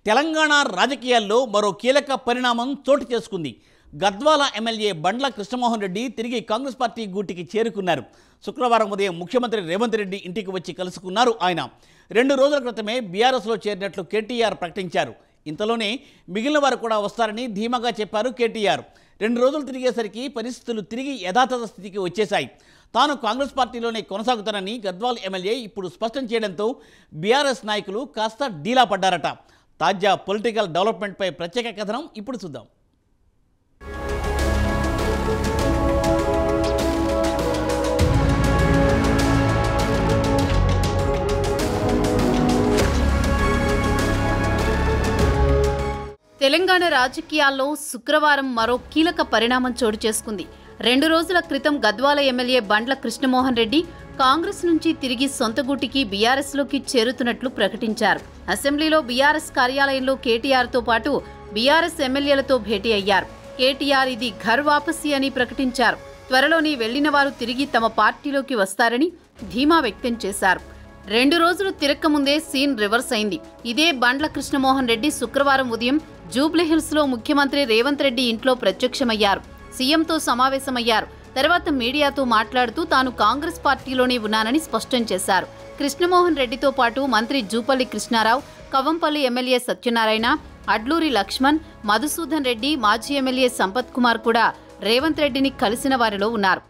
తెలంగాణ రాజకీయాల్లో మరో కీలక పరిణామం చోటు చేసుకుంది. గద్వాల ఎమ్మెల్యే బండ్ల కృష్ణమోహన్ రెడ్డి తిరిగి కాంగ్రెస్ పార్టీ గూటికి చేరుకున్నారు. శుక్రవారం ఉదయం ముఖ్యమంత్రి రేవంత్ రెడ్డి ఇంటికి వచ్చి కలుసుకున్నారు ఆయన. 2 రోజుల క్రితమే బీఆర్ఎస్లో చేరినట్లు కేటీఆర్ ప్రకటించారు. ఇంతలోనే మిగిలిన వారు కూడా వస్తారని ధీమాగా చెప్పారు కేటీఆర్. 2 రోజులు తిరిగేసరికి పరిస్థితులు తిరిగి యథాతథ స్థితికి వచ్చేశాయి. తాను కాంగ్రెస్ పార్టీలోనే కొనసాగుతానని గద్వాల్ ఎమ్మెల్యే ఇప్పుడు స్పష్టం చేయడంతో బీఆర్ఎస్ నాయకులు కాస్త డీలా పడ్డారట. తాజా పొలిటికల్ డెవలప్మెంట్పై ప్రత్యేక కథనం ఇప్పుడు చూద్దాం. తెలంగాణ రాజకీయాల్లో శుక్రవారం మరో కీలక పరిణామం చోటు చేసుకుంది. 2 రోజుల క్రితం గద్వాల ఎమ్మెల్యే బండ్ల కృష్ణమోహన్ రెడ్డి కాంగ్రెస్ నుంచి తిరిగి సొంత గూటికి బీఆర్ఎస్లోకి చేరుతున్నట్లు ప్రకటించారు. అసెంబ్లీలో బీఆర్ఎస్ కార్యాలయంలో కేటీఆర్తో పాటు బీఆర్ఎస్ ఎమ్మెల్యేలతో భేటీ అయ్యారు. కేటీఆర్ ఇది ఘర్ వాపసీ అని ప్రకటించారు. త్వరలోనే వెళ్లిన వారు తిరిగి తమ పార్టీలోకి వస్తారని ధీమా వ్యక్తం చేశారు. 2 రోజులు తిరక్కముందే సీన్ రివర్స్ అయింది. ఇదే బండ్ల కృష్ణమోహన్ రెడ్డి శుక్రవారం ఉదయం జూబ్లీహిల్స్లో ముఖ్యమంత్రి రేవంత్ రెడ్డి ఇంట్లో ప్రత్యక్షమయ్యారు. సీఎంతో సమావేశమయ్యారు. తర్వాత మీడియాతో మాట్లాడుతూ తాను కాంగ్రెస్ పార్టీలోనే ఉన్నానని స్పష్టం చేశారు. కృష్ణమోహన్ రెడ్డితో పాటు మంత్రి జూపల్లి కృష్ణారావు, కవంపల్లి ఎమ్మెల్యే సత్యనారాయణ, అడ్లూరి లక్ష్మణ్, మధుసూదన్ రెడ్డి, మాజీ ఎమ్మెల్యే సంపత్ కుమార్ కూడా రేవంత్ రెడ్డిని కలిసిన వారిలో ఉన్నారు.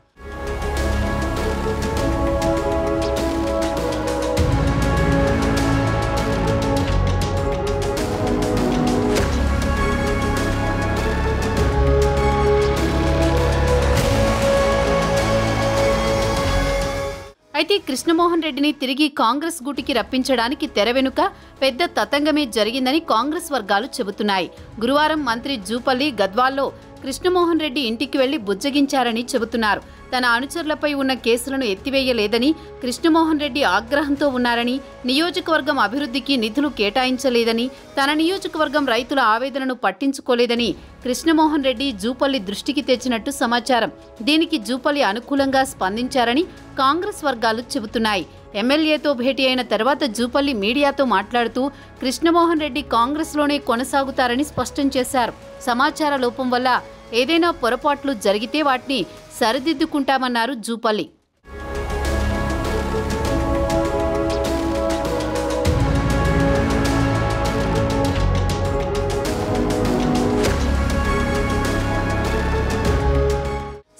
అయితే కృష్ణమోహన్ రెడ్డిని తిరిగి కాంగ్రెస్ గూటికి రప్పించడానికి తెర వెనుక పెద్ద తతంగమే జరిగిందని కాంగ్రెస్ వర్గాలు చెబుతున్నాయి. గురువారం మంత్రి జూపల్లి గద్వాల్లో కృష్ణమోహన్ రెడ్డి ఇంటికి వెళ్లి బుజ్జగించారని చెబుతున్నారు. తన అనుచరులపై ఉన్న కేసులను ఎత్తివేయలేదని, కృష్ణమోహన్ రెడ్డి ఆగ్రహంతో ఉన్నారని, నియోజకవర్గం అభివృద్ధికి నిధులు కేటాయించలేదని, తన నియోజకవర్గం రైతుల ఆవేదనను పట్టించుకోలేదని కృష్ణమోహన్ రెడ్డి జూపల్లి దృష్టికి తెచ్చినట్టు సమాచారం. దీనికి జూపల్లి అనుకూలంగా స్పందించారని కాంగ్రెస్ వర్గాలు చెబుతున్నాయి. ఎమ్మెల్యేతో భేటీ అయిన తర్వాత జూపల్లి మీడియాతో మాట్లాడుతూ కృష్ణమోహన్ రెడ్డి కాంగ్రెస్లోనే కొనసాగుతారని స్పష్టం చేశారు. సమాచార లోపం వల్ల ఏదైనా పొరపాట్లు జరిగితే వాటిని సరిదిద్దుకుంటామన్నారు జూపల్లి.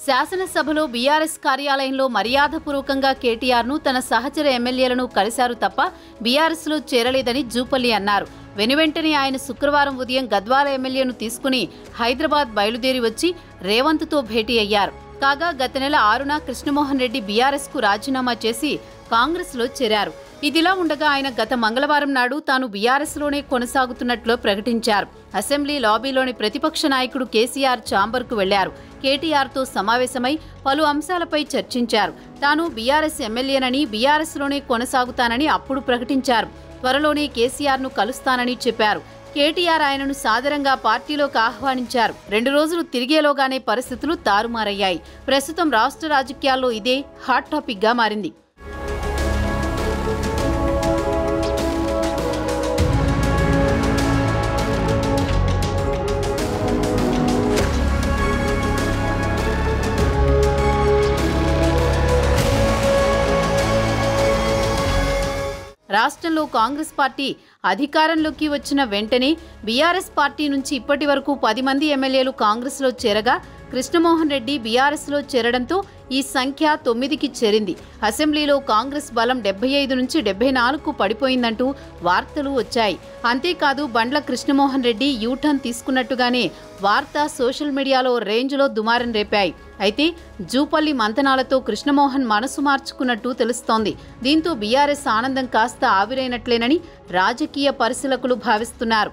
శాసనసభలో బీఆర్ఎస్ కార్యాలయంలో మర్యాదపూర్వకంగా కేటీఆర్ను, తన సహచర ఎమ్మెల్యేలను కలిశారు తప్ప బీఆర్ఎస్లో చేరలేదని జూపల్లి అన్నారు. వెనువెంటనే ఆయన శుక్రవారం ఉదయం గద్వాల ఎమ్మెల్యేను తీసుకుని హైదరాబాద్ బయలుదేరి వచ్చి రేవంత్తో భేటీ అయ్యారు. కాగా గత నెల 6న కృష్ణమోహన్ రెడ్డి బీఆర్ఎస్కు రాజీనామా చేసి కాంగ్రెస్లో చేరారు. ఇదిలా ఉండగా ఆయన గత మంగళవారం నాడు తాను బీఆర్ఎస్లోనే కొనసాగుతున్నట్లు ప్రకటించారు. అసెంబ్లీ లాబీలోని ప్రతిపక్ష నాయకుడు కేసీఆర్ ఛాంబర్కు వెళ్లారు. కేటీఆర్తో సమావేశమై పలు అంశాలపై చర్చించారు. తాను బీఆర్ఎస్ ఎమ్మెల్యేనని, బీఆర్ఎస్లోనే కొనసాగుతానని అప్పుడు ప్రకటించారు. త్వరలోనే కేసీఆర్ను కలుస్తానని చెప్పారు. కేటీఆర్ ఆయనను సాదరంగా పార్టీలోకి ఆహ్వానించారు. 2 రోజులు తిరిగేలోగానే పరిస్థితులు తారుమారయ్యాయి. ప్రస్తుతం రాష్ట్ర రాజకీయాల్లో ఇదే హాట్ టాపిక్గా మారింది. రాష్ట్రంలో కాంగ్రెస్ పార్టీ అధికారంలోకి వచ్చిన వెంటనే బీఆర్ఎస్ పార్టీ నుంచి ఇప్పటి వరకు 10 మంది ఎమ్మెల్యేలు కాంగ్రెస్లో చేరగా కృష్ణమోహన్ రెడ్డి బీఆర్ఎస్లో చేరడంతో ఈ సంఖ్య 9కి చేరింది. అసెంబ్లీలో కాంగ్రెస్ బలం 75 నుంచి 74కు పడిపోయిందంటూ వార్తలు వచ్చాయి. అంతేకాదు బండ్ల కృష్ణమోహన్ రెడ్డి యూటర్న్ తీసుకున్నట్టుగానే వార్త సోషల్ మీడియాలో రేంజ్లో దుమారం రేపాయి. అయితే జూపల్లి మంతనాలతో కృష్ణమోహన్ మనసు మార్చుకున్నట్టు తెలుస్తోంది. దీంతో బీఆర్ఎస్ ఆనందం కాస్త ఆవిరైనట్లేనని రాజకీయ పరిశీలకులు భావిస్తున్నారు.